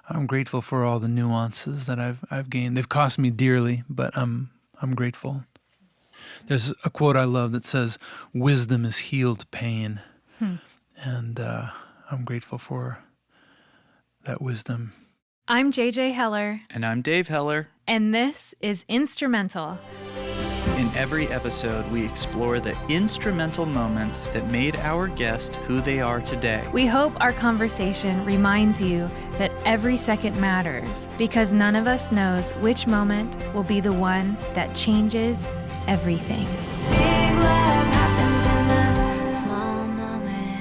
I'm grateful for all the nuances that I've gained. They've cost me dearly, but I'm grateful. There's a quote I love that says, "Wisdom is healed pain," and I'm grateful for that wisdom. I'm JJ Heller. And I'm Dave Heller. And this is Instrumental. In every episode, we explore the instrumental moments that made our guest who they are today. We hope our conversation reminds you that every second matters, because none of us knows which moment will be the one that changes everything. Big love happens in the small moments.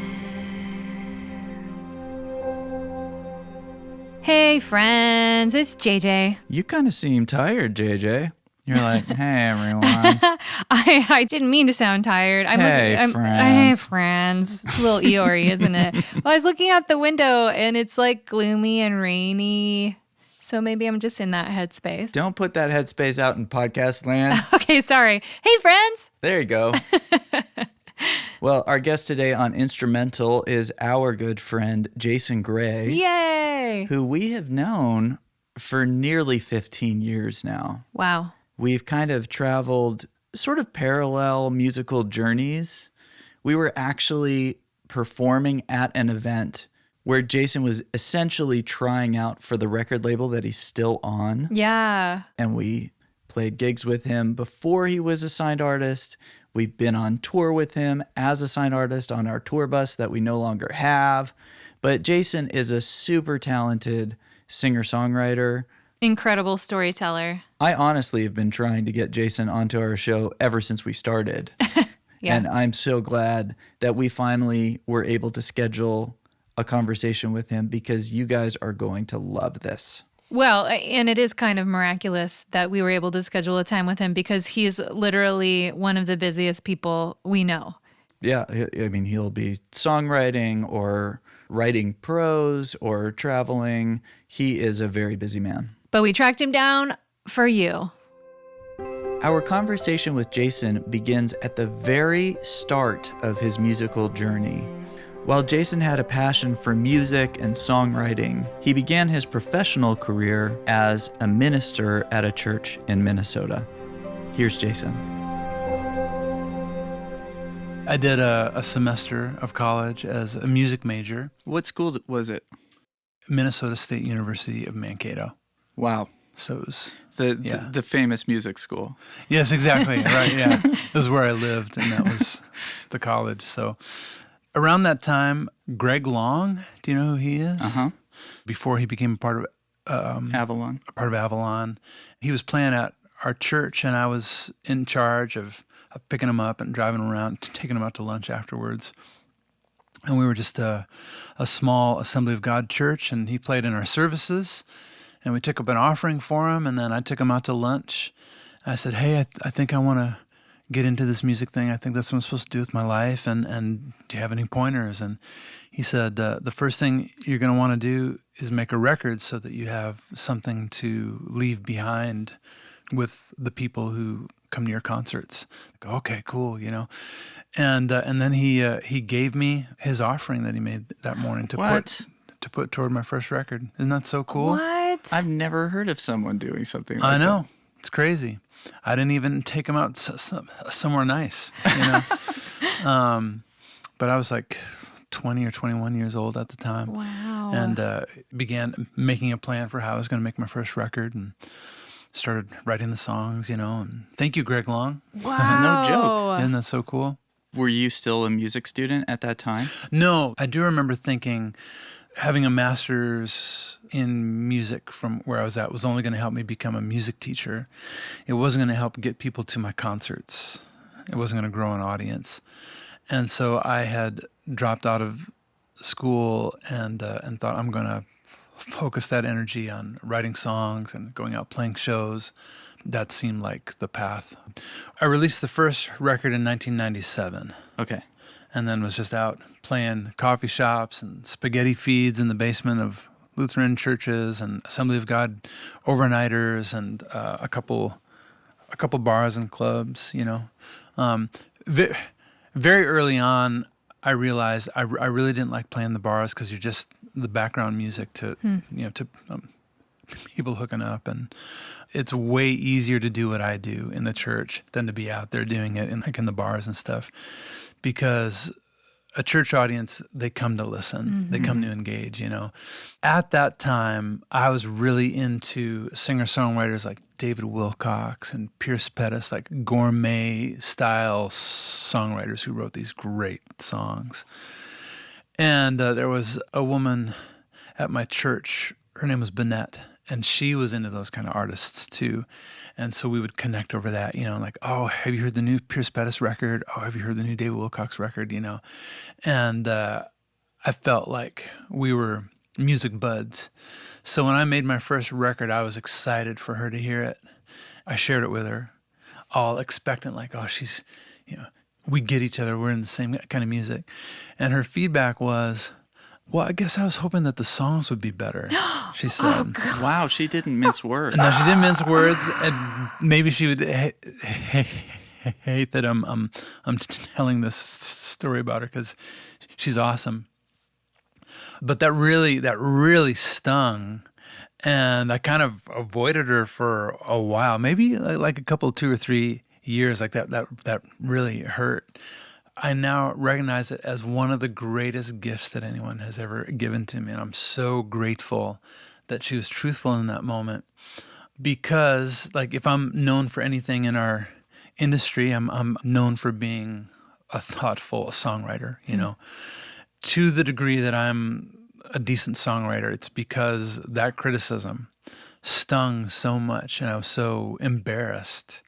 Hey friends, it's JJ. You kind of seem tired, JJ. You're like, hey, everyone. I didn't mean to sound tired. Hey, friends. It's a little Eeyore, isn't it? Well, I was looking out the window, and it's like gloomy and rainy. So maybe I'm just in that headspace. Don't put that headspace out in podcast land. Okay, sorry. Hey, friends. There you go. Well, our guest today on Instrumental is our good friend, Jason Gray. Yay. Who we have known for nearly 15 years now. Wow. We've kind of traveled sort of parallel musical journeys. We were actually performing at an event where Jason was essentially trying out for the record label that he's still on. Yeah. And we played gigs with him before he was a signed artist. We've been on tour with him as a signed artist on our tour bus that we no longer have. But Jason is a super talented singer-songwriter. Incredible storyteller. I honestly have been trying to get Jason onto our show ever since we started. Yeah. And I'm so glad that we finally were able to schedule a conversation with him, because you guys are going to love this. Well, and it is kind of miraculous that we were able to schedule a time with him, because he's literally one of the busiest people we know. Yeah, I mean, he'll be songwriting or writing prose or traveling. He is a very busy man. But we tracked him down for you. Our conversation with Jason begins at the very start of his musical journey. While Jason had a passion for music and songwriting, he began his professional career as a minister at a church in Minnesota. Here's Jason. I did a semester of college as a music major. What school was it? Minnesota State University of Mankato. Wow. So it was... The famous music school. Yes, exactly. Right, yeah. It was where I lived, and that was the college. So around that time, Greg Long, do you know who he is? Uh-huh. Before he became a part of Avalon. He was playing at our church, and I was in charge of picking him up and driving him around, taking him out to lunch afterwards. And we were just a small Assembly of God church, and he played in our services. And we took up an offering for him, and then I took him out to lunch. I said, hey, I think I want to get into this music thing. I think that's what I'm supposed to do with my life, and do you have any pointers? And he said, the first thing you're going to want to do is make a record so that you have something to leave behind with the people who come to your concerts. I go, okay, cool, you know. And then he gave me his offering that he made that morning to put toward my first record. Isn't that so cool? What? I've never heard of someone doing something like that. I know. It's crazy. I didn't even take him out somewhere nice, you know. But I was like 20 or 21 years old at the time. Wow. And began making a plan for how I was going to make my first record, and started writing the songs, you know. And thank you, Greg Long. Wow. No joke. Isn't that so cool? Were you still a music student at that time? No, I do remember thinking having a master's in music from where I was at was only going to help me become a music teacher. It wasn't going to help get people to my concerts. It wasn't going to grow an audience. And so I had dropped out of school and thought, I'm going to focus that energy on writing songs and going out playing shows. That seemed like the path. I released the first record in 1997. Okay. And then was just out playing coffee shops and spaghetti feeds in the basement of Lutheran churches and Assembly of God overnighters and a couple bars and clubs, you know. Very early on, I realized I really didn't like playing the bars because you're just the background music to people hooking up, and it's way easier to do what I do in the church than to be out there doing it in the bars and stuff, because a church audience, they come to listen, they come to engage. At that time, I was really into singer-songwriters like David Wilcox and Pierce Pettis, like gourmet style songwriters who wrote these great songs. And there was a woman at my church, her name was Bennett, and she was into those kind of artists too. And so we would connect over that, like, oh, have you heard the new Pierce Pettis record? Oh, have you heard the new David Wilcox record? And I felt like we were music buds. So when I made my first record, I was excited for her to hear it. I shared it with her, all expectant, like, oh, she's, we get each other. We're in the same kind of music. And her feedback was, well, I guess I was hoping that the songs would be better, she said. Wow, she didn't mince words. No, she didn't mince words, and maybe she would hate that I'm telling this story about her, because she's awesome. But that really stung, and I kind of avoided her for a while, maybe like a couple, 2 or 3 years. Like that really hurt. I now recognize it as one of the greatest gifts that anyone has ever given to me, and I'm so grateful that she was truthful in that moment. Because, like, if I'm known for anything in our industry, I'm known for being a thoughtful songwriter. To the degree that I'm a decent songwriter, it's because that criticism stung so much, and I was so embarrassed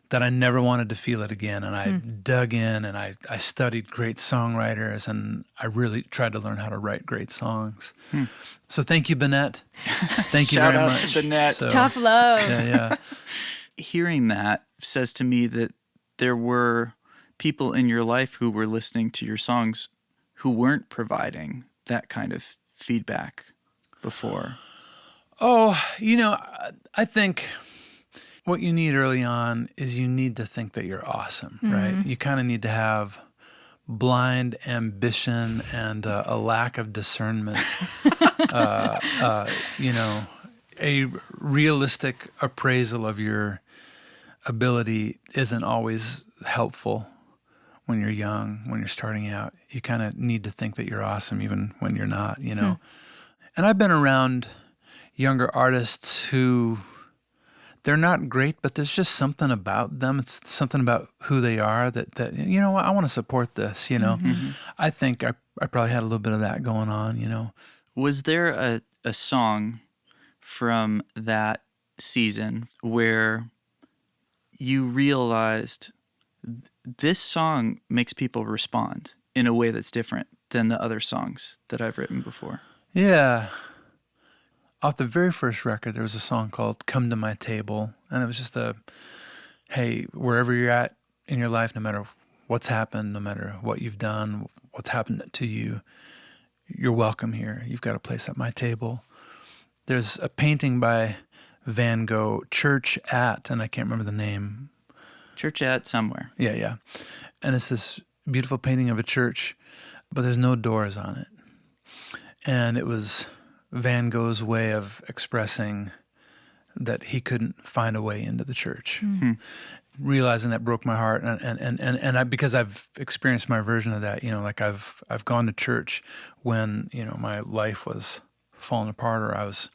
that I never wanted to feel it again. And I dug in, and I studied great songwriters, and I really tried to learn how to write great songs. So thank you, Bennett. Thank you very much. Shout out to Bennett. So, Tough love. Yeah. Hearing that says to me that there were people in your life who were listening to your songs who weren't providing that kind of feedback before. Oh, I think what you need early on is you need to think that you're awesome, right? You kind of need to have blind ambition and a lack of discernment. A realistic appraisal of your ability isn't always helpful when you're young, when you're starting out. You kind of need to think that you're awesome even when you're not, And I've been around younger artists who, they're not great, but there's just something about them. It's something about who they are that I want to support this, I think I probably had a little bit of that going on, Was there a song from that season where you realized this song makes people respond in a way that's different than the other songs that I've written before? Yeah. Off the very first record, there was a song called Come to My Table, and it was just hey, wherever you're at in your life, no matter what's happened, no matter what you've done, what's happened to you, you're welcome here. You've got a place at my table. There's a painting by Van Gogh, Church at, and I can't remember the name. Church at somewhere. Yeah. And it's this beautiful painting of a church, but there's no doors on it. And it was Van Gogh's way of expressing that he couldn't find a way into the church. Realizing that broke my heart, and I, because I've experienced my version of that, like I've gone to church when my life was falling apart, or I was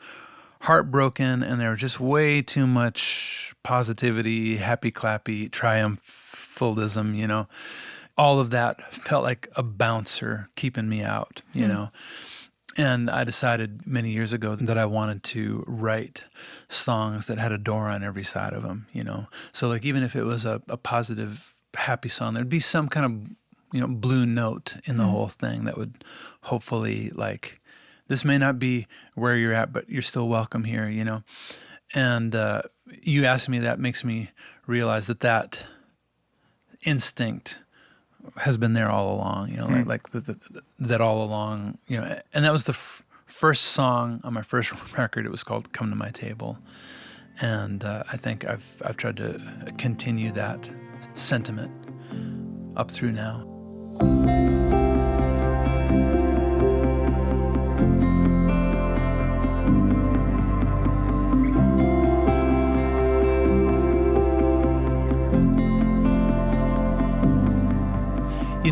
heartbroken, and there was just way too much positivity, happy clappy, triumphalism, all of that felt like a bouncer keeping me out, And I decided many years ago that I wanted to write songs that had a door on every side of them, So like even if it was a positive, happy song, there'd be some kind of, blue note in the whole thing that would hopefully, like, this may not be where you're at, but you're still welcome here, And you asked me, that makes me realize that instinct has been there all along, like that all along, and that was the first song on my first record. It was called Come to My Table. And I think I've tried to continue that sentiment up through now.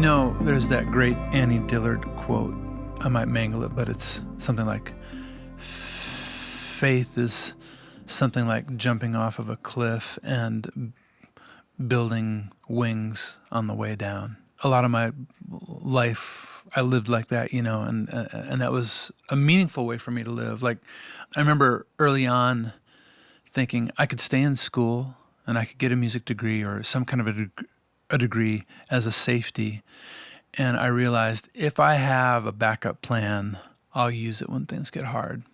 There's that great Annie Dillard quote. I might mangle it, but it's something like, faith is something like jumping off of a cliff and building wings on the way down. A lot of my life, I lived like that, and that was a meaningful way for me to live. Like, I remember early on thinking I could stay in school and I could get a music degree or some kind of a degree as a safety. And I realized if I have a backup plan, I'll use it when things get hard.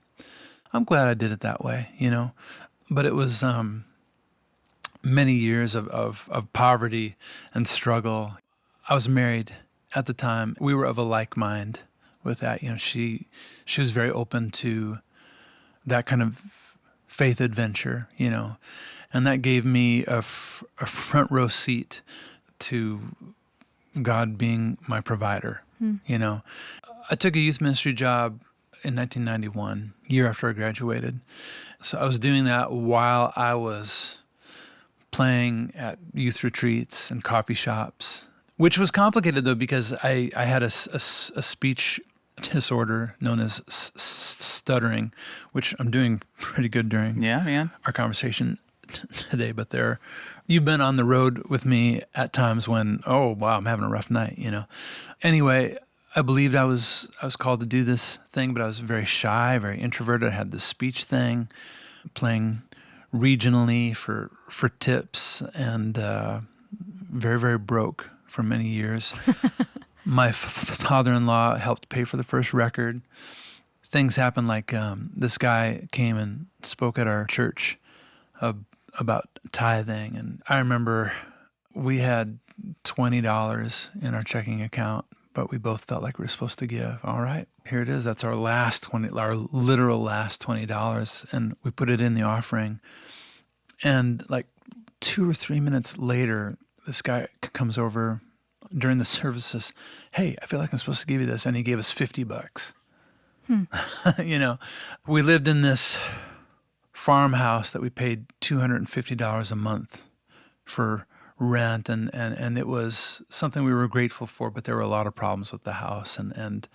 I'm glad I did it that way, But it was many years of poverty and struggle. I was married at the time. We were of a like mind with that. She was very open to that kind of faith adventure, and that gave me a front row seat to God being my provider. I took a youth ministry job in 1991, year after I graduated. So I was doing that while I was playing at youth retreats and coffee shops, which was complicated though, because I had a speech disorder known as stuttering, which I'm doing pretty good during our conversation today. But you've been on the road with me at times when, oh wow, I'm having a rough night, Anyway, I believed I was called to do this thing, but I was very shy, very introverted. I had this speech thing, playing regionally for tips, and very, very broke for many years. My father-in-law helped pay for the first record. Things happened like this guy came and spoke at our church about tithing. And I remember we had $20 in our checking account, but we both felt like we were supposed to give. All right, here it is. That's our literal last $20. And we put it in the offering. And like 2 or 3 minutes later, this guy comes over during the services. Hey, I feel like I'm supposed to give you this. And he gave us $50. We lived in this farmhouse that we paid $250 a month for rent, and it was something we were grateful for, but there were a lot of problems with the house. And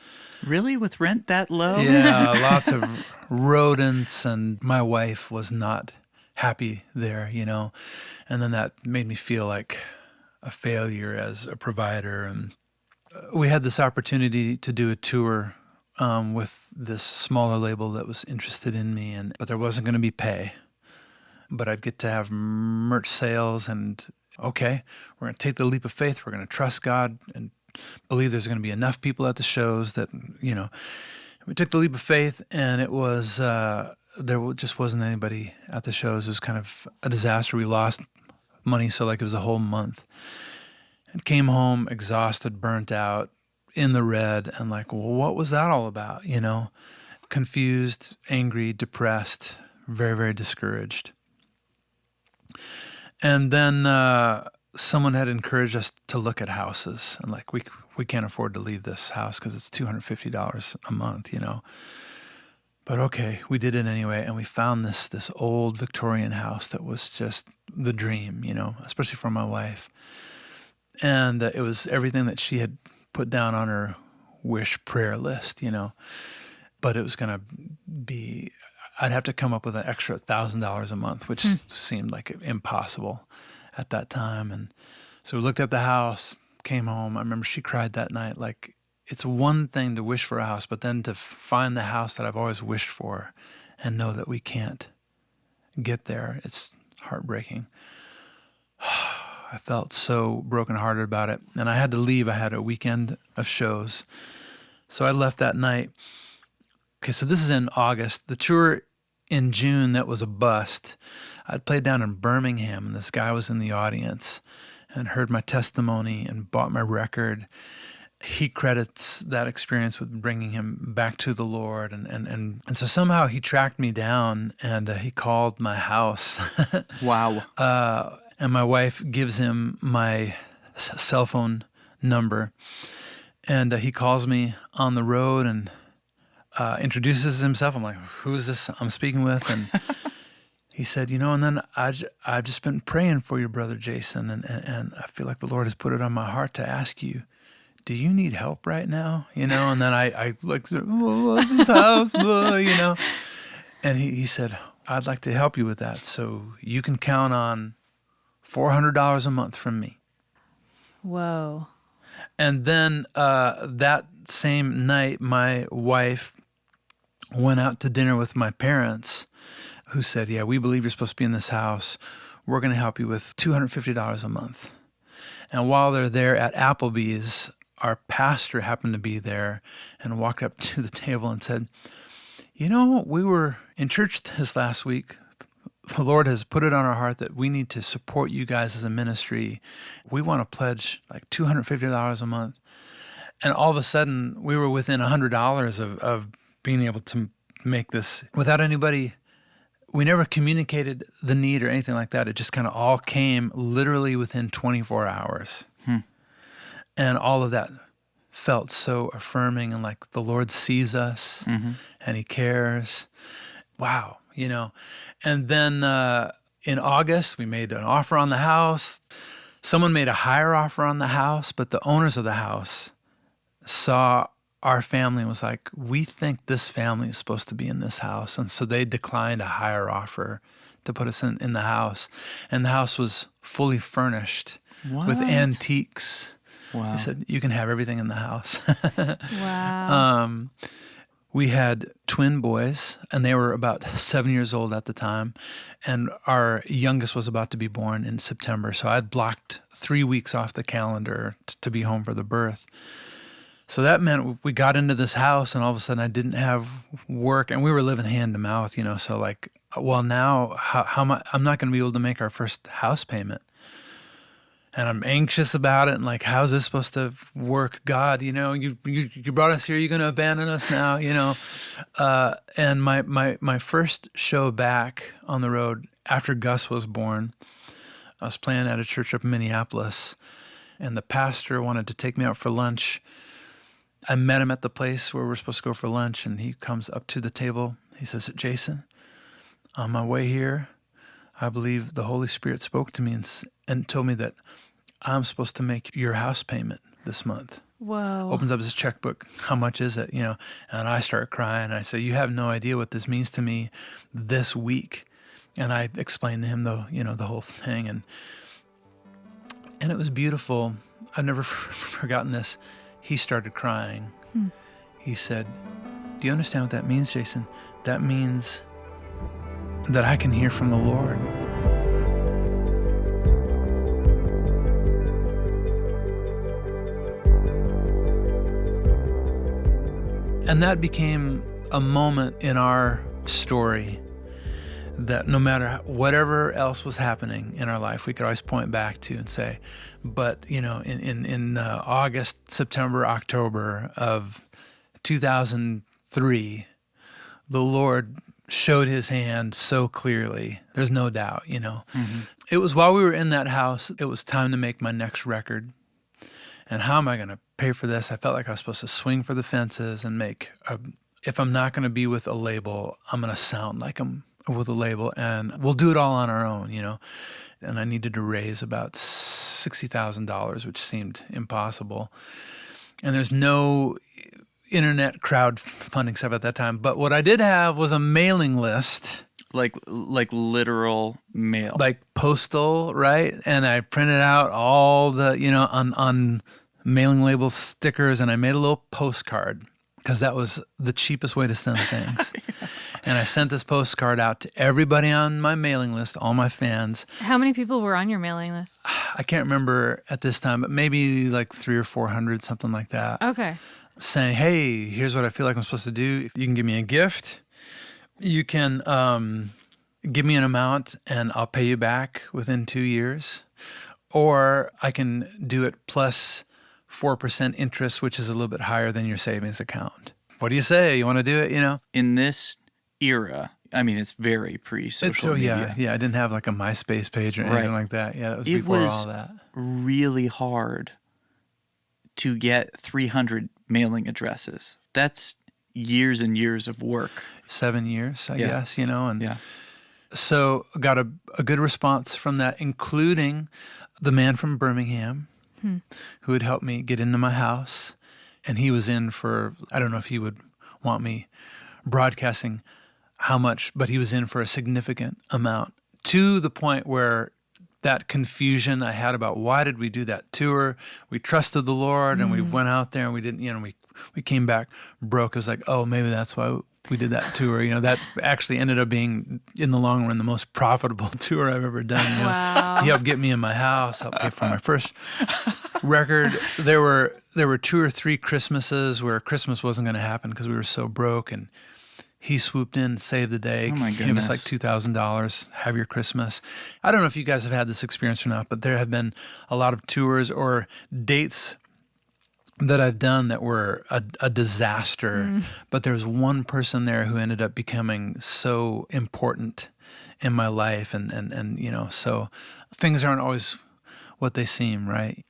Really? With rent that low? Yeah, lots of rodents, and my wife was not happy there, and then that made me feel like a failure as a provider. And we had this opportunity to do a tour with this smaller label that was interested in me, but there wasn't going to be pay, but I'd get to have merch sales. And okay, we're going to take the leap of faith. We're going to trust God and believe there's going to be enough people at the shows that, we took the leap of faith, and it was, there just wasn't anybody at the shows. It was kind of a disaster. We lost money, so like it was a whole month, and came home exhausted, burnt out, in the red, and like, well, what was that all about? Confused, angry, depressed, very, very discouraged. And then someone had encouraged us to look at houses, and like, we can't afford to leave this house because it's $250 a month, But okay, we did it anyway, and we found this old Victorian house that was just the dream, especially for my wife. And it was everything that she had put down on her wish prayer list, but it was going to be, I'd have to come up with an extra $1,000 a month, which seemed like impossible at that time. And so we looked at the house, came home. I remember she cried that night. Like, it's one thing to wish for a house, but then to find the house that I've always wished for and know that we can't get there, it's heartbreaking. I felt so brokenhearted about it, and I had to leave. I had a weekend of shows, so I left that night. Okay, so this is in August. The tour in June, that was a bust. I'd played down in Birmingham, and this guy was in the audience and heard my testimony and bought my record. He credits that experience with bringing him back to the Lord, and so somehow he tracked me down, and he called my house. Wow. And my wife gives him my cell phone number, and he calls me on the road and introduces himself. I'm like, who is this I'm speaking with? And he said, and then I've just been praying for your brother Jason, and I feel like the Lord has put it on my heart to ask you do you need help right now? And then I like, this house, And he said, I'd like to help you with that. So you can count on $400 a month from me. Whoa. And then that same night, my wife went out to dinner with my parents, who said, yeah, we believe you're supposed to be in this house. We're going to help you with $250 a month. And while they're there at Applebee's, our pastor happened to be there and walked up to the table and said, we were in church this last week. The Lord has put it on our heart that we need to support you guys as a ministry. We want to pledge like $250 a month. And all of a sudden, we were within $100 of being able to make this without anybody. We never communicated the need or anything like that. It just kind of all came literally within 24 hours. And all of that felt so affirming, and like the Lord sees us and he cares. Wow, And then in August, we made an offer on the house. Someone made a higher offer on the house, but the owners of the house saw our family and was like, we think this family is supposed to be in this house. And so they declined a higher offer to put us in the house. And the house was fully furnished with antiques. Wow. They said, you can have everything in the house. Wow. We had twin boys, and they were about 7 years old at the time. And our youngest was about to be born in September. So I'd blocked 3 weeks off the calendar to be home for the birth. So that meant we got into this house, and all of a sudden I didn't have work, and we were living hand to mouth, So like, well, now how am I'm not going to be able to make our first house payment. And I'm anxious about it, and like, how's this supposed to work? God, you brought us here. You're going to abandon us now, And my first show back on the road after Gus was born, I was playing at a church up in Minneapolis, and the pastor wanted to take me out for lunch. I met him at the place where we're supposed to go for lunch, and he comes up to the table. He says, Jason, on my way here, I believe the Holy Spirit spoke to me and told me that I'm supposed to make your house payment this month. Whoa. Opens up his checkbook. How much is it? And I start crying. And I say, you have no idea what this means to me this week. And I explained to him the whole thing. And it was beautiful. I've never forgotten this. He started crying. He said, do you understand what that means, Jason? That means that I can hear from the Lord. And that became a moment in our story that no matter whatever else was happening in our life, we could always point back to and say, but, in August, September, October of 2003, the Lord showed his hand so clearly. There's no doubt, It was while we were in that house, it was time to make my next record. And how am I going to pay for this? I felt like I was supposed to swing for the fences and if I'm not going to be with a label, I'm going to sound like I'm with a label, and we'll do it all on our own, And I needed to raise about $60,000, which seemed impossible. And there's no internet crowdfunding stuff at that time. But what I did have was a mailing list. Like literal mail. Like postal, right? And I printed out all the, on mailing label stickers, and I made a little postcard because that was the cheapest way to send things. Yeah. And I sent this postcard out to everybody on my mailing list, all my fans. How many people were on your mailing list? I can't remember at this time, but maybe like 300 or 400, something like that. Okay. Saying, hey, here's what I feel like I'm supposed to do. You can give me a gift. You can give me an amount and I'll pay you back within 2 years. Or I can do it plus 4% interest, which is a little bit higher than your savings account. What do you say? You want to do it, In this era, I mean, it's very pre-social media. Yeah, I didn't have like a MySpace page or anything like that. Yeah, it was before all that. It was really hard to get 300 mailing addresses. That's years and years of work. 7 years, I guess, and yeah. So got a good response from that, including the man from Birmingham who would help me get into my house. And he was in for, I don't know if he would want me broadcasting how much, but he was in for a significant amount, to the point where that confusion I had about why did we do that tour? We trusted the Lord and we went out there and we didn't, we came back broke. It was like, oh, maybe that's why we did that tour. That actually ended up being, in the long run, the most profitable tour I've ever done. Wow. He helped get me in my house, helped pay for my first record. There were 2 or 3 Christmases where Christmas wasn't going to happen because we were so broke, and he swooped in, saved the day, Oh my gave us goodness. like $2,000, have your Christmas. I don't know if you guys have had this experience or not, but there have been a lot of tours or dates that I've done that were a disaster, but there was one person there who ended up becoming so important in my life, and so things aren't always what they seem, right?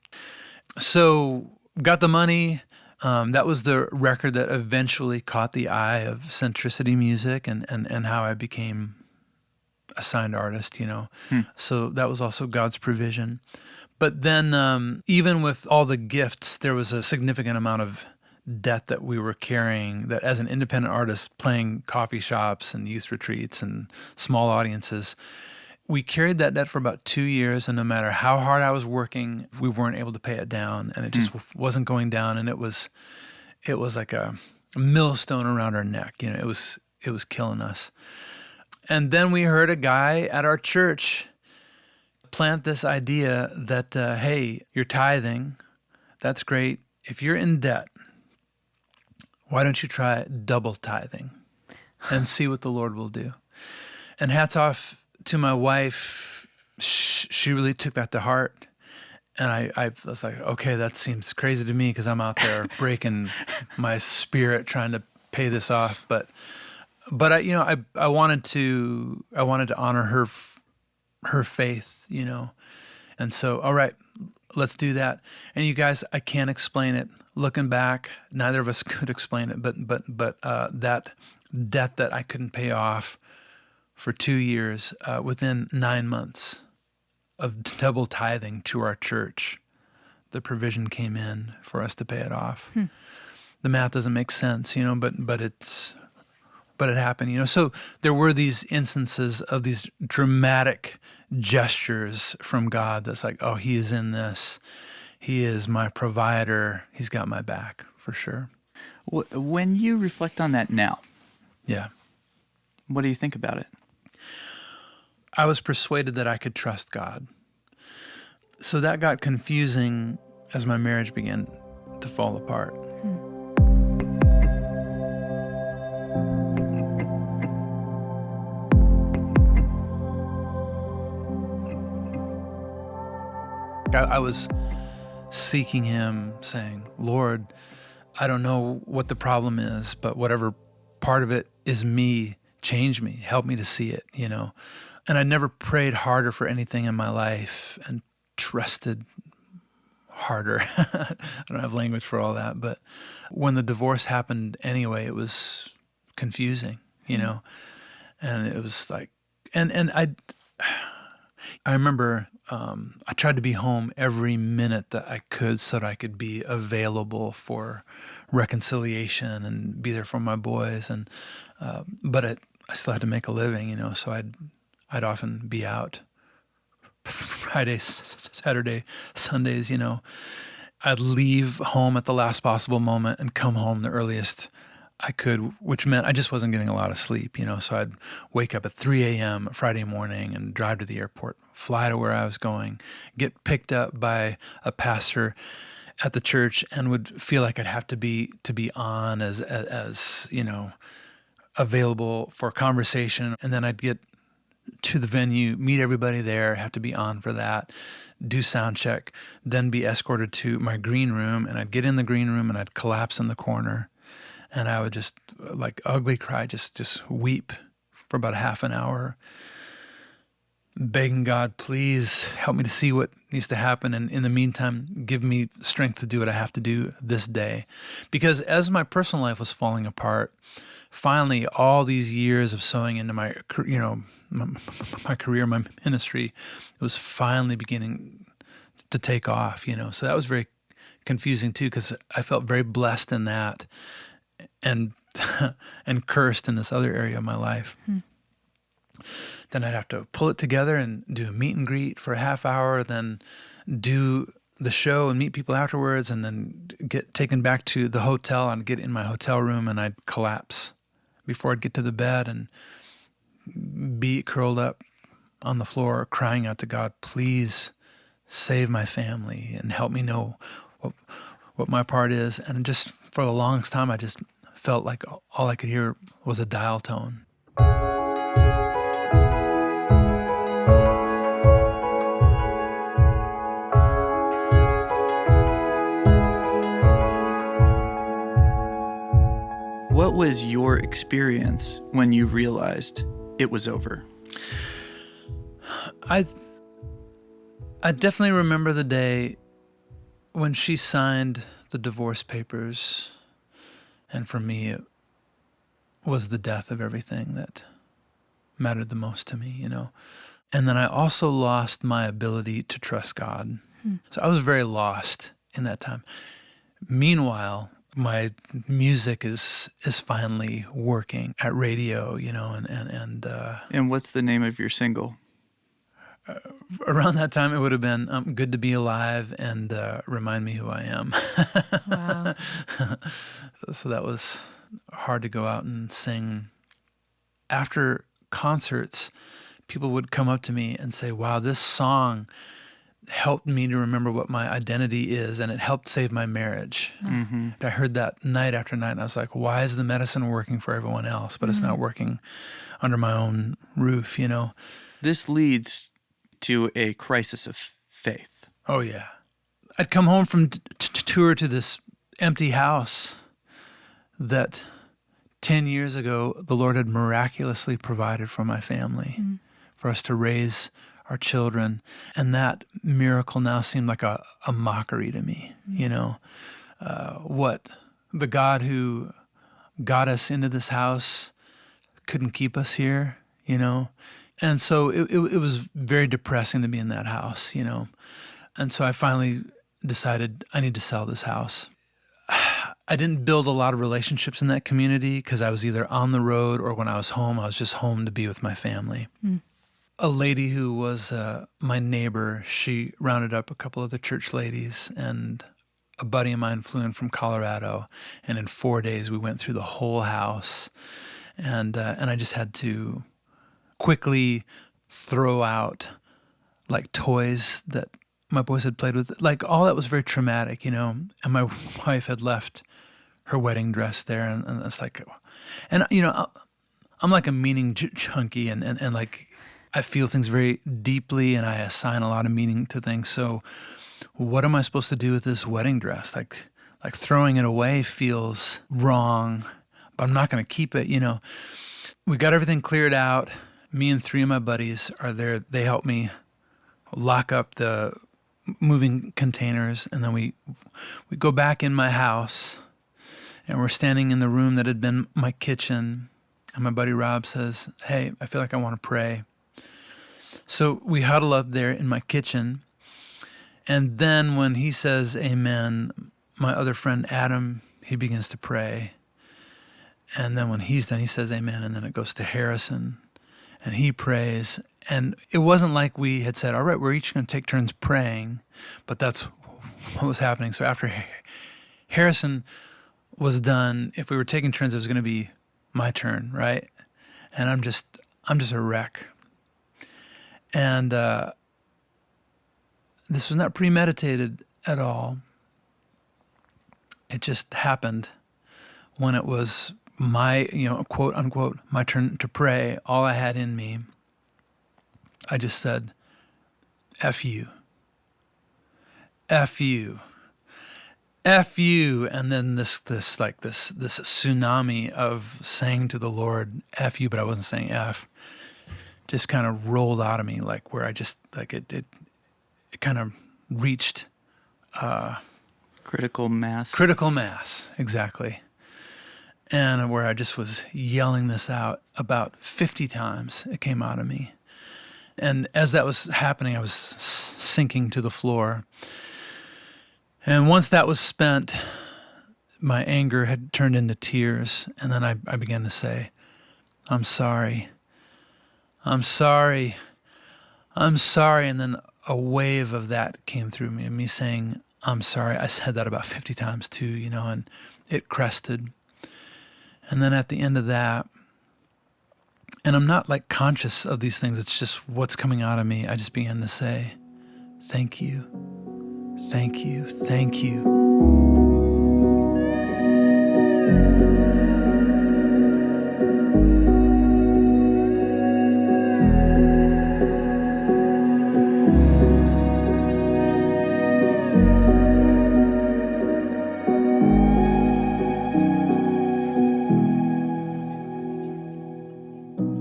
So got the money. That was the record that eventually caught the eye of Centricity Music and how I became a signed artist, So that was also God's provision. But then even with all the gifts, there was a significant amount of debt that we were carrying, that as an independent artist playing coffee shops and youth retreats and small audiences, we carried that debt for about 2 years, and no matter how hard I was working, we weren't able to pay it down, and it just wasn't going down, and it was like a millstone around our neck. It was killing us. And then we heard a guy at our church plant this idea that, hey, you're tithing, that's great. If you're in debt, why don't you try double tithing and see what the Lord will do? And hats off to my wife, she really took that to heart. And I was like, okay, that seems crazy to me because I'm out there breaking my spirit trying to pay this off. But I wanted to honor her faith, and so, all right, let's do that. And you guys, I can't explain it. Looking back, neither of us could explain it, but that debt that I couldn't pay off for 2 years, within 9 months of double tithing to our church, the provision came in for us to pay it off. The math doesn't make sense, but it happened, So there were these instances of these dramatic gestures from God that's like, oh, he is in this. He is my provider. He's got my back for sure. When you reflect on that now, Yeah. what do you think about it? I was persuaded that I could trust God. So that got confusing as my marriage began to fall apart. I was seeking him, saying, Lord, I don't know what the problem is, but whatever part of it is me, change me, help me to see it, And I never prayed harder for anything in my life and trusted harder. I don't have language for all that, but when the divorce happened anyway, it was confusing, and it was like, and I remember I tried to be home every minute that I could so that I could be available for reconciliation and be there for my boys. And but I still had to make a living, so I'd often be out Friday, Saturday, Sundays. I'd leave home at the last possible moment and come home the earliest I could, which meant I just wasn't getting a lot of sleep, So I'd wake up at 3 a.m. Friday morning and drive to the airport, fly to where I was going, get picked up by a pastor at the church, and would feel like I'd have to be on as available for conversation. And then I'd get to the venue, meet everybody there, have to be on for that, do sound check, then be escorted to my green room, and I'd get in the green room and I'd collapse in the corner. And I would just, like, ugly cry, just weep for about a half an hour, begging God, please help me to see what needs to happen. And in the meantime, give me strength to do what I have to do this day. Because as my personal life was falling apart, finally, all these years of sowing into my career, my ministry, it was finally beginning to take off, So that was very confusing too, because I felt very blessed in that, and and cursed in this other area of my life. Then I'd have to pull it together and do a meet and greet for a half hour, then do the show and meet people afterwards, and then get taken back to the hotel and get in my hotel room, and I'd collapse before I'd get to the bed and be curled up on the floor crying out to God, please save my family and help me know what my part is. And just for the longest time, I just felt like all I could hear was a dial tone. What was your experience when you realized it was over? I definitely remember the day when she signed the divorce papers, and for me it was the death of everything that mattered the most to me, And then I also lost my ability to trust God. So I was very lost in that time. Meanwhile, my music is finally working at radio, And what's the name of your single? Around that time, it would have been Good to Be Alive and Remind Me Who I Am. Wow. So that was hard to go out and sing. After concerts, people would come up to me and say, wow, this song helped me to remember what my identity is, and it helped save my marriage. Mm-hmm. I heard that night after night, and I was like, why is the medicine working for everyone else, but it's not working under my own roof, This leads to a crisis of faith. Oh, yeah. I'd come home from tour to this empty house that 10 years ago, the Lord had miraculously provided for my family, for us to raise our children. And that miracle now seemed like a mockery to me, what the God who got us into this house couldn't keep us here, And so it was very depressing to be in that house, And so I finally decided I need to sell this house. I didn't build a lot of relationships in that community because I was either on the road or when I was home, I was just home to be with my family. A lady who was my neighbor, she rounded up a couple of the church ladies, and a buddy of mine flew in from Colorado, and in 4 days we went through the whole house, and I just had to quickly throw out like toys that my boys had played with. Like all that was very traumatic, and my wife had left her wedding dress there, and it's like, and I'm like a meaning junkie, and like I feel things very deeply, and I assign a lot of meaning to things. So what am I supposed to do with this wedding dress? Like throwing it away feels wrong, but I'm not going to keep it, We got everything cleared out. Me and 3 of my buddies are there. They help me lock up the moving containers, and then we go back in my house, and we're standing in the room that had been my kitchen, and my buddy Rob says, hey, I feel like I want to pray. So we huddle up there in my kitchen, and then when he says amen, my other friend Adam, he begins to pray, and then when he's done, he says amen, and then it goes to Harrison, and he prays. And it wasn't like we had said, all right, we're each going to take turns praying, but that's what was happening. So after Harrison was done, if we were taking turns, it was going to be my turn, right? And I'm just a wreck. And this was not premeditated at all. It just happened when it was my, quote unquote, my turn to pray. All I had in me, I just said, F you. F you. F you. And then this tsunami of saying to the Lord, F you, but I wasn't saying F, just kind of rolled out of me, like where I just, like it kind of reached critical mass. Critical mass, exactly. And where I just was yelling this out about 50 times, it came out of me. And as that was happening, I was sinking to the floor. And once that was spent, my anger had turned into tears. And then I began to say, I'm sorry. I'm sorry. I'm sorry. And then a wave of that came through me, and me saying, I'm sorry. I said that about 50 times too, and it crested. And then at the end of that, and I'm not like conscious of these things, it's just what's coming out of me. I just began to say, thank you, thank you, thank you.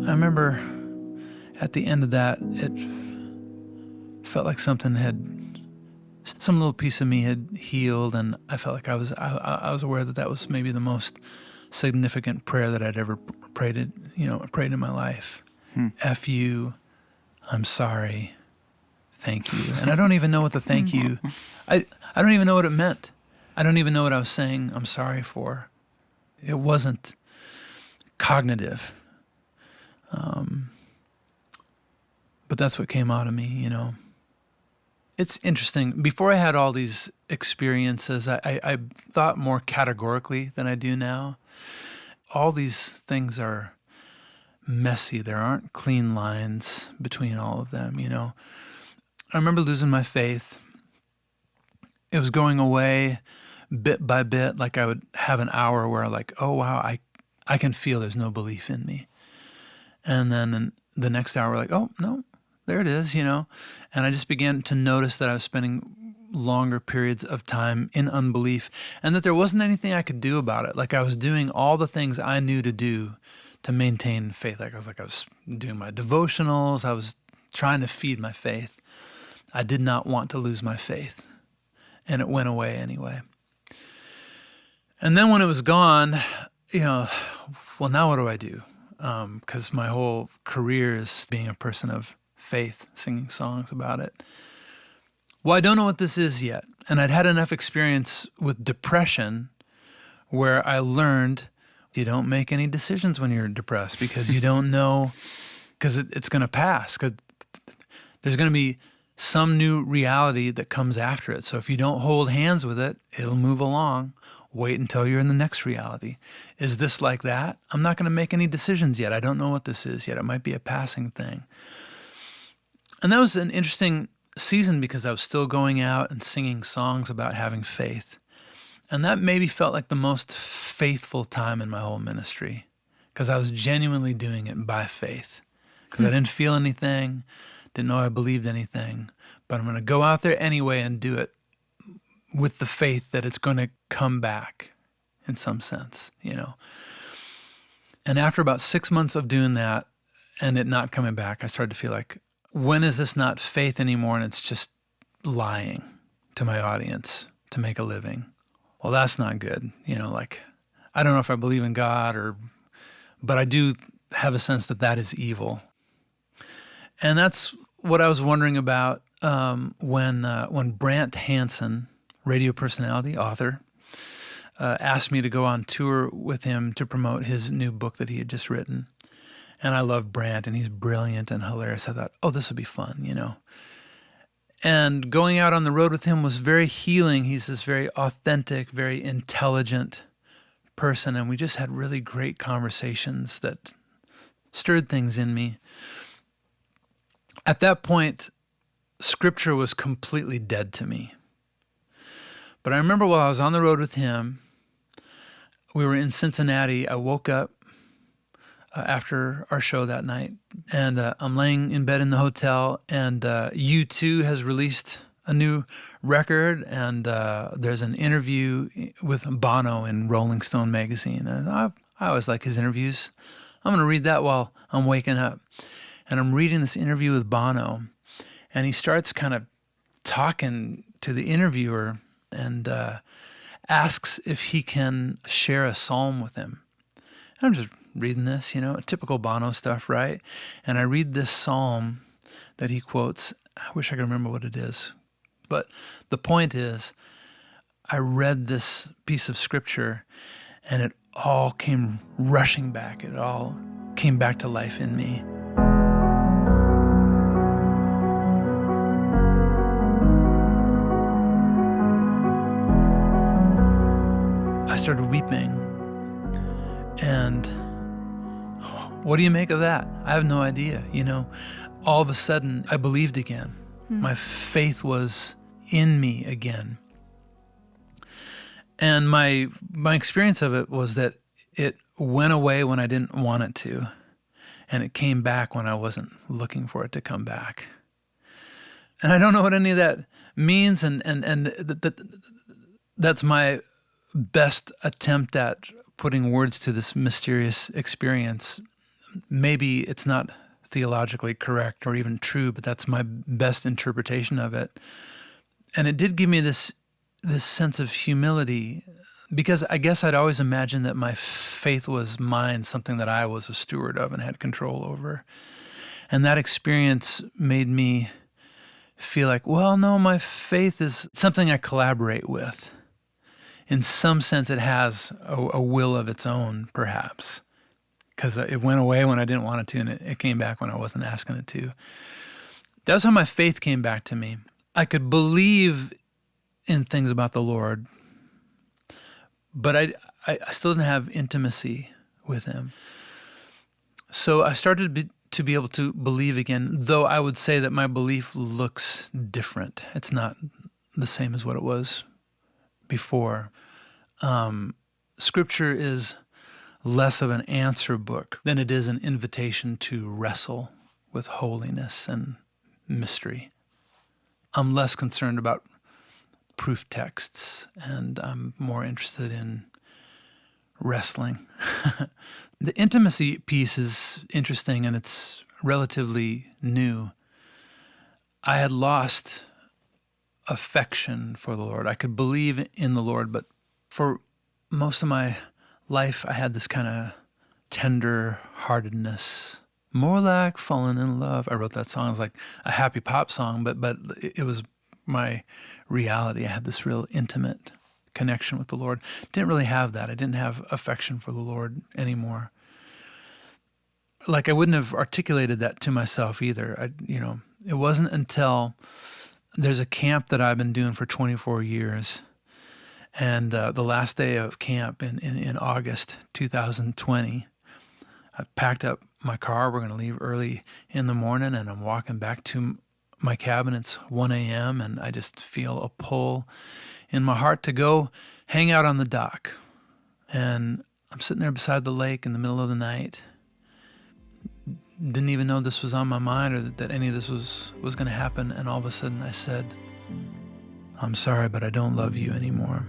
I remember at the end of that, it felt like some little piece of me had healed, and I felt like I was aware that was maybe the most significant prayer that I'd ever prayed in my life. F you, I'm sorry, thank you. And I don't even know what the thank you, I don't even know what it meant. I don't even know what I was saying I'm sorry for. It wasn't cognitive. But that's what came out of me, It's interesting. Before I had all these experiences, I thought more categorically than I do now. All these things are messy. There aren't clean lines between all of them, I remember losing my faith. It was going away bit by bit. Like I would have an hour where oh wow, I can feel there's no belief in me. And then the next hour, oh, no, there it is, And I just began to notice that I was spending longer periods of time in unbelief, and that there wasn't anything I could do about it. Like I was doing all the things I knew to do to maintain faith. I was doing my devotionals. I was trying to feed my faith. I did not want to lose my faith, and it went away anyway. And then when it was gone, well, now what do I do? Because my whole career is being a person of faith, singing songs about it. Well, I don't know what this is yet. And I'd had enough experience with depression where I learned you don't make any decisions when you're depressed because you don't know, because it's going to pass. 'Cause there's going to be some new reality that comes after it. So if you don't hold hands with it, it'll move along. Wait until you're in the next reality. Is this like that? I'm not going to make any decisions yet. I don't know what this is yet. It might be a passing thing. And that was an interesting season because I was still going out and singing songs about having faith. And that maybe felt like the most faithful time in my whole ministry because I was genuinely doing it by faith. Because I didn't feel anything, didn't know I believed anything, but I'm going to go out there anyway and do it with the faith that it's going to come back in some sense, And after about 6 months of doing that and it not coming back, I started to feel like, when is this not faith anymore and it's just lying to my audience to make a living? Well, that's not good. I don't know if I believe in God but I do have a sense that is evil. And that's what I was wondering about when Brant Hansen, radio personality, author, asked me to go on tour with him to promote his new book that he had just written. And I love Brant, and he's brilliant and hilarious. I thought, oh, this would be fun, And going out on the road with him was very healing. He's this very authentic, very intelligent person, and we just had really great conversations that stirred things in me. At that point, Scripture was completely dead to me. But I remember while I was on the road with him, we were in Cincinnati. I woke up after our show that night, and I'm laying in bed in the hotel, and U2 has released a new record, and there's an interview with Bono in Rolling Stone magazine. And I always like his interviews. I'm going to read that while I'm waking up. And I'm reading this interview with Bono, and he starts kind of talking to the interviewer and asks if he can share a psalm with him. And I'm just reading this, typical Bono stuff, right? And I read this psalm that he quotes. I wish I could remember what it is. But the point is, I read this piece of scripture and it all came rushing back. It all came back to life in me. I started weeping. And what do you make of that? I have no idea. All of a sudden I believed again. My faith was in me again. And my experience of it was that it went away when I didn't want it to, and it came back when I wasn't looking for it to come back. And I don't know what any of that means, and that's my best attempt at putting words to this mysterious experience. Maybe it's not theologically correct or even true, but that's my best interpretation of it. And it did give me this sense of humility, because I guess I'd always imagined that my faith was mine, something that I was a steward of and had control over. And that experience made me feel like, well, no, my faith is something I collaborate with. In some sense, it has a will of its own, perhaps, because it went away when I didn't want it to, and it came back when I wasn't asking it to. That was how my faith came back to me. I could believe in things about the Lord, but I still didn't have intimacy with him. So I started to be able to believe again, though I would say that my belief looks different. It's not the same as what it was before. Scripture is less of an answer book than it is an invitation to wrestle with holiness and mystery. I'm less concerned about proof texts, and I'm more interested in wrestling. The intimacy piece is interesting, and it's relatively new. I had lost affection for the Lord. I could believe in the Lord, but for most of my life, I had this kind of tender-heartedness, more like falling in love. I wrote that song. It was like a happy pop song, but it was my reality. I had this real intimate connection with the Lord. Didn't really have that. I didn't have affection for the Lord anymore. Like, I wouldn't have articulated that to myself either. It wasn't until there's a camp that I've been doing for 24 years. And the last day of camp in August 2020, I've packed up my car. We're going to leave early in the morning, and I'm walking back to my cabin. It's 1 a.m., and I just feel a pull in my heart to go hang out on the dock. And I'm sitting there beside the lake in the middle of the night. Didn't even know this was on my mind, or that any of this was going to happen. And all of a sudden I said, "I'm sorry, but I don't love you anymore."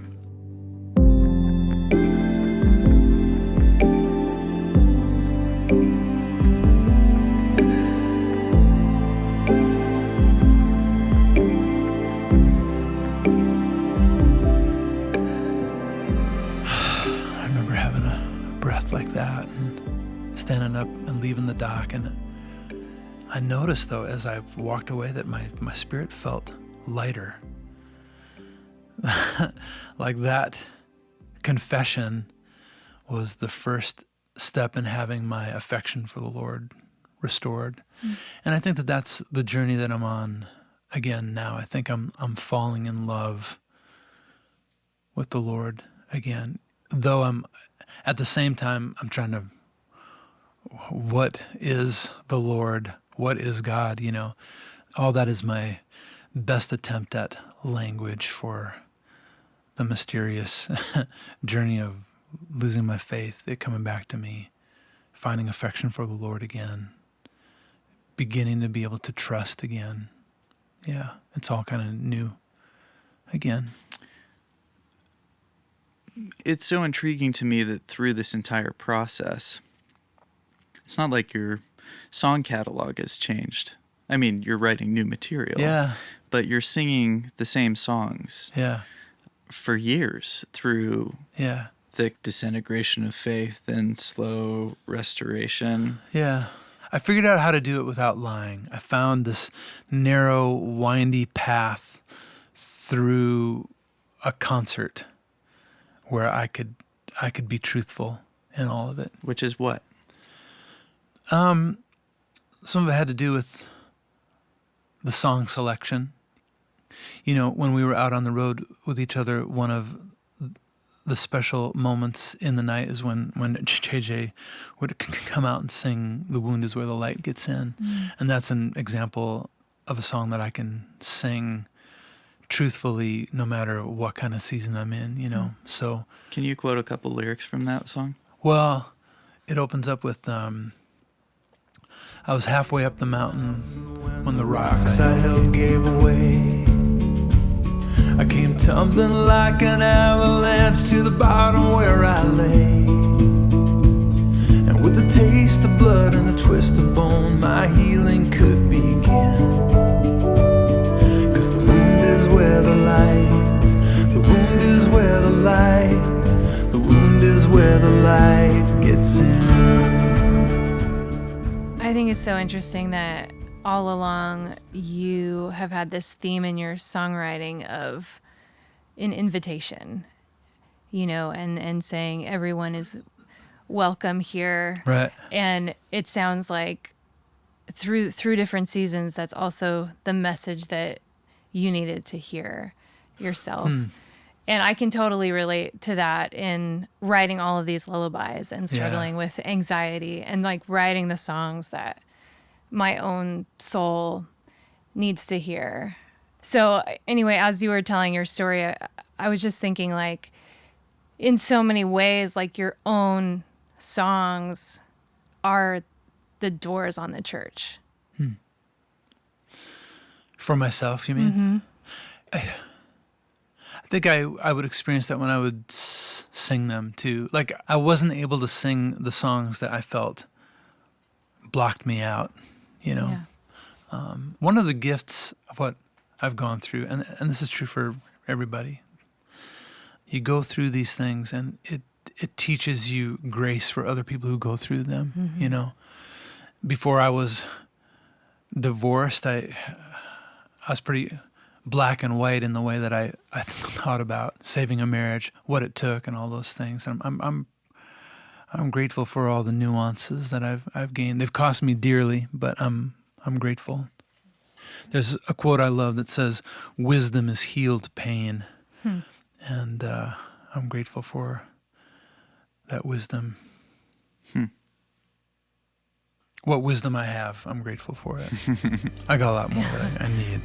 I remember having a breath like that and standing up and leaving the dock. And I noticed, though, as I walked away, that my spirit felt lighter. Like that confession was the first step in having my affection for the Lord restored. And I think that that's the journey that I'm on again now. I think I'm falling in love with the Lord again, though I'm at the same time I'm trying to, what is the Lord? What is God? All that is my best attempt at language for the mysterious journey of losing my faith, it coming back to me, finding affection for the Lord again, beginning to be able to trust again. Yeah, it's all kind of new again. It's so intriguing to me that through this entire process, it's not like your song catalog has changed. I mean, you're writing new material. Yeah. But you're singing the same songs. Yeah. For years through thick disintegration of faith and slow restoration. Yeah. I figured out how to do it without lying. I found this narrow, windy path through a concert where I could be truthful in all of it. Which is what? Some of it had to do with the song selection. You know, when we were out on the road with each other, one of the special moments in the night is when JJ would come out and sing "The Wound Is Where the Light Gets In," and that's an example of a song that I can sing truthfully, no matter what kind of season I'm in. You know, so Can you quote a couple lyrics from that song? well, it opens up with I was halfway up the mountain when the rocks I held gave away. I came tumbling like an avalanche to the bottom where I lay. And with the taste of blood and the twist of bone, my healing could begin. 'Cause the wound is where the light, the wound is where the light, the wound is where the light gets in. I think it's so interesting that all along you have had this theme in your songwriting of an invitation, you know, and saying everyone is welcome here. Right. And it sounds like through different seasons, that's also the message that you needed to hear yourself. And I can totally relate to that in writing all of these lullabies and struggling with anxiety and like writing the songs that my own soul needs to hear. So anyway, as you were telling your story, I was just thinking like in so many ways, like your own songs are the doors on the church. For myself, you mean? I think I would experience that when I would sing them too. Like I wasn't able to sing the songs that I felt blocked me out, you know. One of the gifts of what I've gone through, and this is true for everybody, you go through these things and it teaches you grace for other people who go through them, you know. Before I was divorced, I was pretty black and white in the way that I thought about saving a marriage, what it took, and all those things. And I'm grateful for all the nuances that I've gained. They've cost me dearly, but I'm grateful. There's a quote I love that says, "Wisdom is healed pain," and I'm grateful for that wisdom. What wisdom I have, I'm grateful for it. I got a lot more that I need.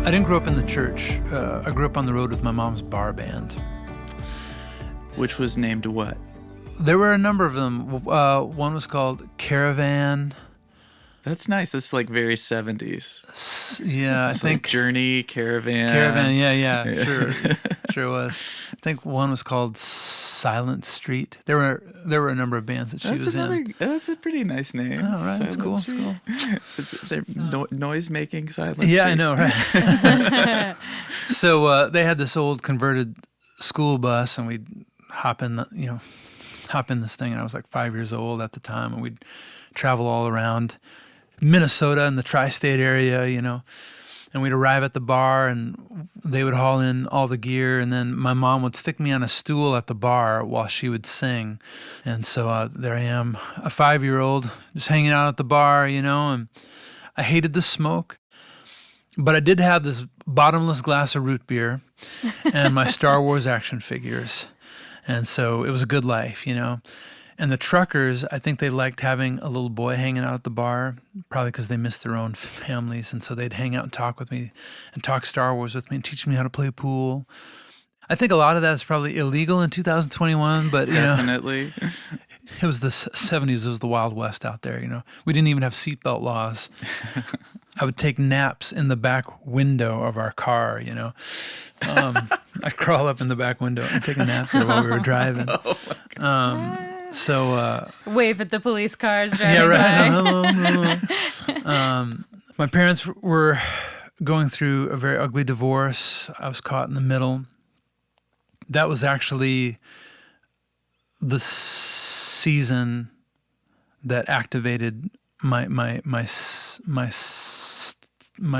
I didn't grow up in the church. I grew up on the road with my mom's bar band. Which was named what? There were a number of them. One was called Caravan. That's nice. That's like very 70s. Yeah, I think like Journey, Caravan. Caravan. Yeah, sure was. I think one was called Silent Street. There were a number of bands that she was in. That's a pretty nice name. Oh, right, that's cool. They're noise making Silent Street. Yeah, I know, right? So they had this old converted school bus, and we'd hop in this thing. And I was like 5 years old at the time, and we'd travel all around Minnesota and the tri-state area, you know, and we'd arrive at the bar and they would haul in all the gear, and then my mom would stick me on a stool at the bar while she would sing. And so there I am, a 5-year-old, just hanging out at the bar, you know, and I hated the smoke, but I did have this bottomless glass of root beer and my Star Wars action figures. And so it was a good life, you know. And the truckers, I think they liked having a little boy hanging out at the bar, probably because they missed their own families. And so they'd hang out and talk with me and talk Star Wars with me and teach me how to play pool. I think a lot of that is probably illegal in 2021, but, you know. Definitely. It was the 70s. It was the Wild West out there, you know. We didn't even have seatbelt laws. I would take naps in the back window of our car, you know. I'd crawl up in the back window and take a nap there while we were driving. Oh my God. So wave at the police cars driving yeah, right. by. Hello. My parents were going through a very ugly divorce. I was caught in the middle. That was actually the season that activated my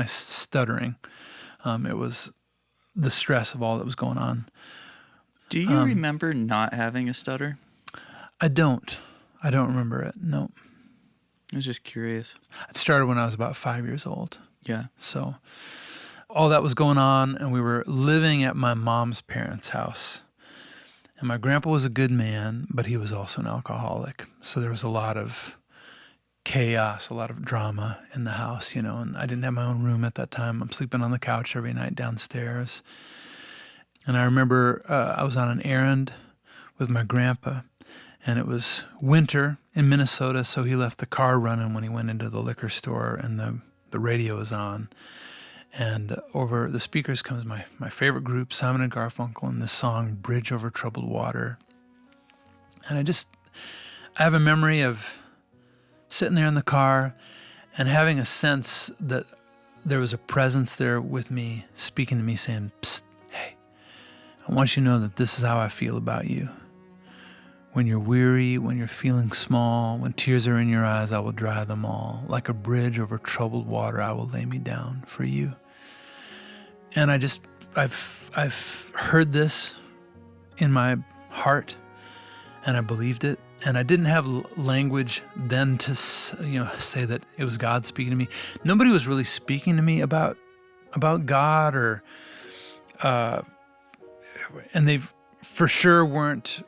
stuttering. It was the stress of all that was going on. Do you remember not having a stutter? I don't remember it. No. I was just curious. It started when I was about 5 years old. Yeah. So all that was going on, and we were living at my mom's parents' house. And my grandpa was a good man, but he was also an alcoholic. So there was a lot of chaos, a lot of drama in the house, and I didn't have my own room at that time. I'm sleeping on the couch every night downstairs. And I remember I was on an errand with my grandpa, and it was winter in Minnesota, so he left the car running when he went into the liquor store, and the radio was on. And over the speakers comes my favorite group, Simon and Garfunkel, and this song, Bridge Over Troubled Water. And I have a memory of sitting there in the car and having a sense that there was a presence there with me, speaking to me, saying, "Psst, hey, I want you to know that this is how I feel about you. When you're weary, when you're feeling small, when tears are in your eyes, I will dry them all. Like a bridge over troubled water, I will lay me down for you." And I've heard this in my heart, and I believed it. And I didn't have language then to say that it was God speaking to me. Nobody was really speaking to me about God, or and they for sure weren't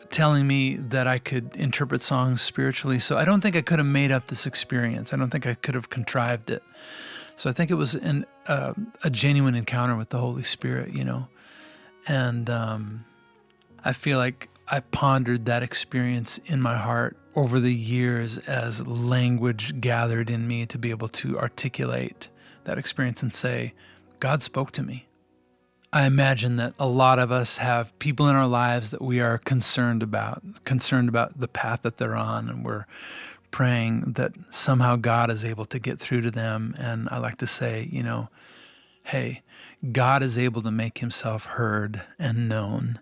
telling me that I could interpret songs spiritually. So I don't think I could have made up this experience. I don't think I could have contrived it. So I think it was a genuine encounter with the Holy Spirit, And I feel like I pondered that experience in my heart over the years as language gathered in me to be able to articulate that experience and say, God spoke to me. I imagine that a lot of us have people in our lives that we are concerned about the path that they're on, and we're praying that somehow God is able to get through to them. And I like to say, hey, God is able to make himself heard and known.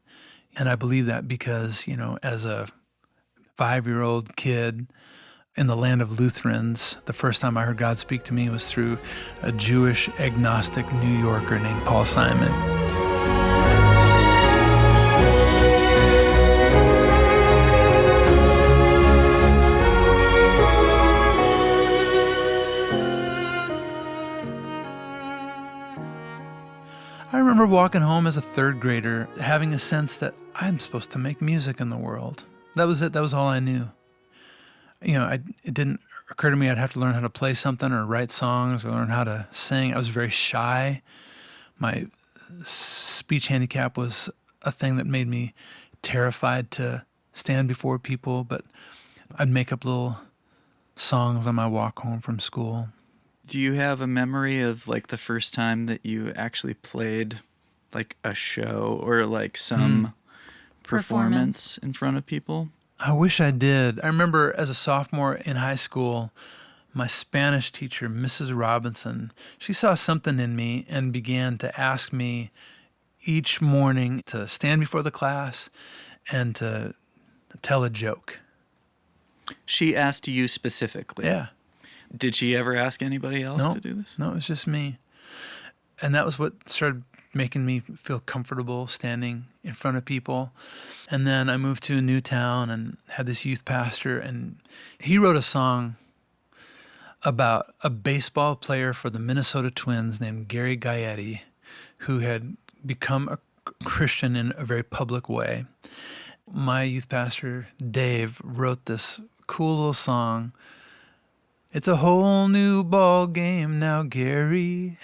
And I believe that because, as a 5-year-old kid in the land of Lutherans, the first time I heard God speak to me was through a Jewish agnostic New Yorker named Paul Simon. I remember walking home as a third grader, having a sense that I'm supposed to make music in the world. That was it. That was all I knew. It didn't occur to me I'd have to learn how to play something or write songs or learn how to sing. I was very shy. My speech handicap was a thing that made me terrified to stand before people, but I'd make up little songs on my walk home from school. Do you have a memory of like the first time that you actually played like a show or like some performance in front of people? I wish I did. I remember as a sophomore in high school, my Spanish teacher, Mrs. Robinson, she saw something in me and began to ask me each morning to stand before the class and to tell a joke. She asked you specifically? Yeah. Did she ever ask anybody else to do this? No, it was just me. And that was what started making me feel comfortable standing in front of people. And then I moved to a new town and had this youth pastor, and he wrote a song about a baseball player for the Minnesota Twins named Gary Gaetti, who had become a Christian in a very public way. My youth pastor, Dave, wrote this cool little song. It's a whole new ball game now, Gary,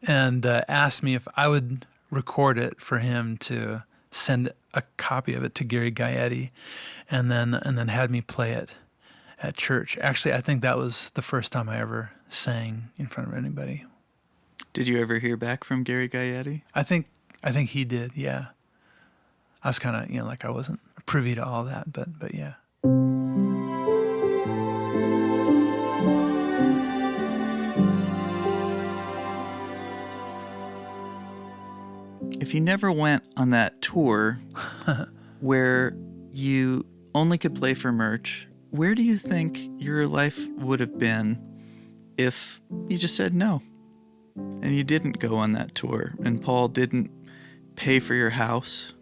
and asked me if I would record it for him to send a copy of it to Gary Gaetti, and then had me play it at church. Actually, I think that was the first time I ever sang in front of anybody. Did you ever hear back from Gary Gaetti? I think he did. Yeah, I was kind of like I wasn't privy to all that, but yeah. If you never went on that tour where you only could play for merch, where do you think your life would have been if you just said no and you didn't go on that tour and Paul didn't pay for your house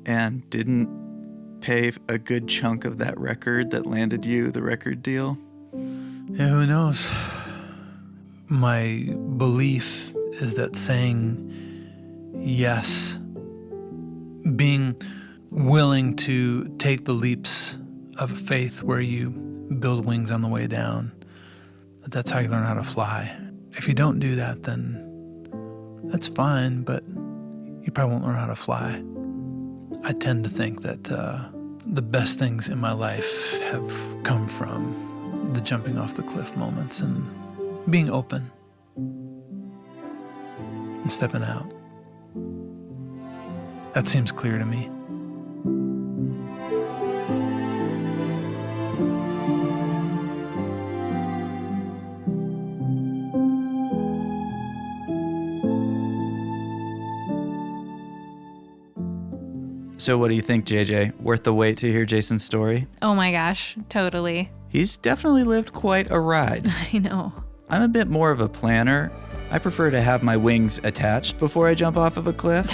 and didn't pay a good chunk of that record that landed you the record deal? Yeah, who knows? My belief is that saying yes, being willing to take the leaps of faith where you build wings on the way down, that's how you learn how to fly. If you don't do that, then that's fine, but you probably won't learn how to fly. I tend to think that the best things in my life have come from the jumping off the cliff moments and being open and stepping out. That seems clear to me. So what do you think, JJ? Worth the wait to hear Jason's story? Oh my gosh, totally. He's definitely lived quite a ride. I know. I'm a bit more of a planner. I prefer to have my wings attached before I jump off of a cliff.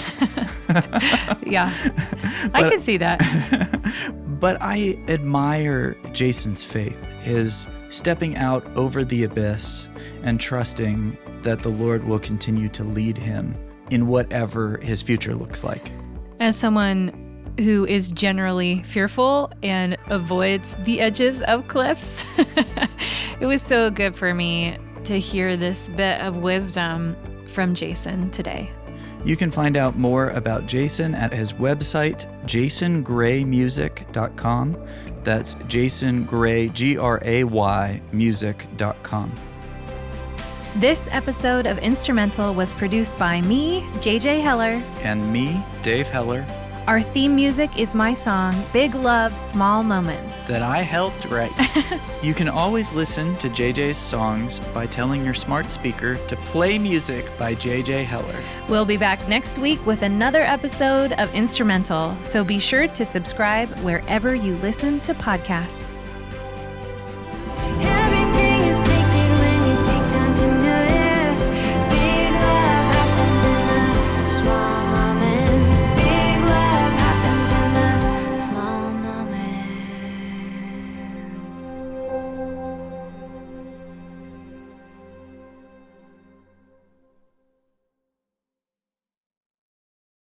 Yeah, I can see that. But I admire Jason's faith, his stepping out over the abyss and trusting that the Lord will continue to lead him in whatever his future looks like. As someone who is generally fearful and avoids the edges of cliffs, it was so good for me to hear this bit of wisdom from Jason today. You can find out more about Jason at his website, jasongraymusic.com. That's jasongray, Gray, music.com. This episode of Instrumental was produced by me, JJ Heller. And me, Dave Heller. Our theme music is my song, Big Love, Small Moments. That I helped write. You can always listen to JJ's songs by telling your smart speaker to play music by JJ Heller. We'll be back next week with another episode of Instrumental, so be sure to subscribe wherever you listen to podcasts.